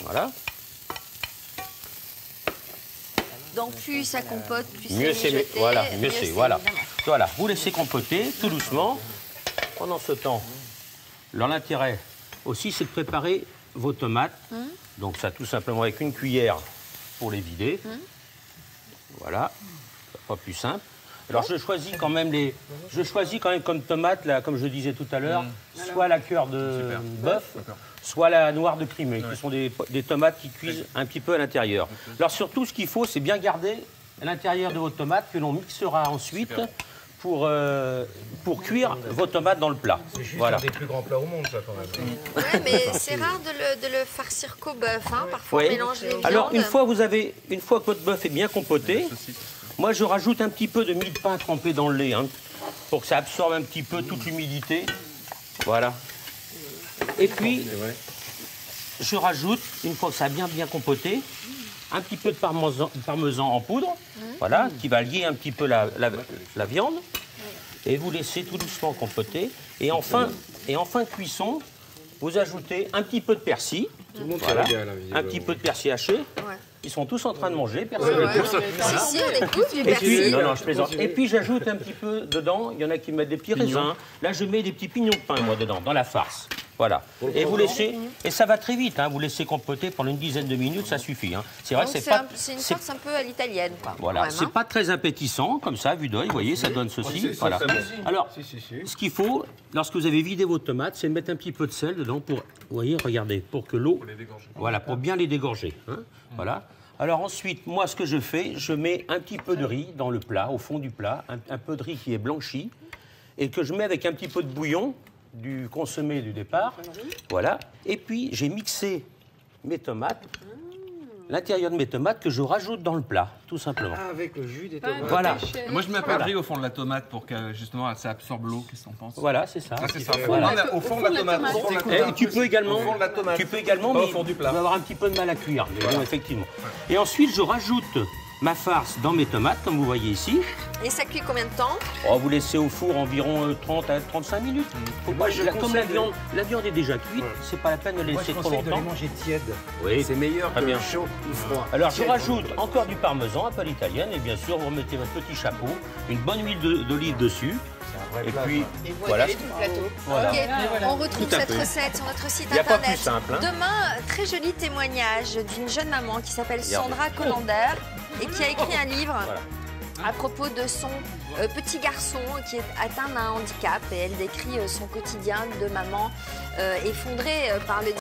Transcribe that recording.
Voilà. Donc plus ça compote, plus Mieux c'est c'est, mijoté, voilà, mieux c'est, voilà. évidemment. Voilà, vous laissez compoter tout doucement. Pendant ce temps, l'intérêt aussi, c'est de préparer vos tomates. Donc ça, tout simplement avec une cuillère pour les vider. Voilà, pas plus simple. Alors je choisis quand même comme tomate, là, comme je disais tout à l'heure, soit la cœur de bœuf, soit la noire de Crimée, qui sont des tomates qui cuisent un petit peu à l'intérieur. Alors surtout, ce qu'il faut, c'est bien garder à l'intérieur de vos tomates que l'on mixera ensuite pour cuire vos tomates dans le plat. C'est juste Voilà. un des plus grands plats au monde, ça, quand même. Ouais, mais c'est rare de le farcir qu'au bœuf. Hein. Parfois, Oui. on mélange les viandes. Alors une fois que votre bœuf est bien compoté, moi je rajoute un petit peu de mie de pain trempé dans le lait, hein, pour que ça absorbe un petit peu toute l'humidité. Voilà. Et puis, je rajoute, une fois que ça a bien compoté, un petit peu de parmesan en poudre, voilà, qui va lier un petit peu la viande. Et vous laissez tout doucement compoter. Et en fin de cuisson, vous ajoutez un petit peu de persil. Tout le monde Voilà. régale, Un petit peu de persil haché. Ouais. Ils sont tous en train de manger. Personne Ouais. Si, on écoute du Et puis, persil. non, je plaisante. Et puis j'ajoute un petit peu dedans, il y en a qui mettent des petits raisins. Là, je mets des petits pignons de pain, moi, dedans, dans la farce. Voilà. Et vous laissez, et ça va très vite, hein, vous laissez compoter pendant une dizaine de minutes, ça suffit. Hein. C'est vrai, Donc, c'est pas. c'est une farce un peu à l'italienne, quoi. Voilà, quand même, c'est hein. pas très appétissant, comme ça, vue d'œil, vous voyez, ça donne ceci. Voilà. Alors, ce qu'il faut, lorsque vous avez vidé vos tomates, c'est mettre un petit peu de sel dedans pour, vous voyez, regardez, pour que l'eau. Voilà, pour bien les dégorger. Hein. Voilà. Alors ensuite, moi, ce que je fais, je mets un petit peu de riz dans le plat, au fond du plat, un peu de riz qui est blanchi, et que je mets avec un petit peu de bouillon du consommé du départ. Voilà. Et puis, j'ai mixé mes tomates, l'intérieur de mes tomates, que je rajoute dans le plat, tout simplement. Ah, avec le jus des tomates. Voilà. Moi, je mets un peu de riz au fond de la tomate pour que justement ça absorbe l'eau. Qu'est-ce que t'en penses? Voilà, c'est ça. Ah, c'est ça. Voilà. Au fond de la tomate. Et tu peux également, Au fond de la tomate. tu peux également, Pas au mais fond du plat. tu vas avoir un petit peu de mal à cuire, mais bon, effectivement. Et ensuite, je rajoute ma farce dans mes tomates, comme vous voyez ici. Et ça cuit combien de temps? Oh, vous laissez au four environ 30 à 35 minutes. Faut pas- comme la viande est déjà cuite, c'est pas la peine de la Moi, laisser je trop conseille de les longtemps. manger tièdes. Oui, C'est meilleur très que bien. chaud ou froid. Alors, je Tiède. rajoute encore du parmesan, un peu à l'italienne, et bien sûr, vous remettez votre petit chapeau, une bonne huile d'olive dessus. C'est un vrai Et plat, puis, ça. voilà. Voilà. Ok, on retrouve Tout à cette fait. recette sur notre site Il y a pas internet. plus simple, hein. Demain, très joli témoignage d'une jeune maman qui s'appelle Regardez. Sandra Colander et qui a écrit un livre Voilà. à propos de son petit garçon qui est atteint d'un handicap. Et elle décrit son quotidien de maman effondrée par le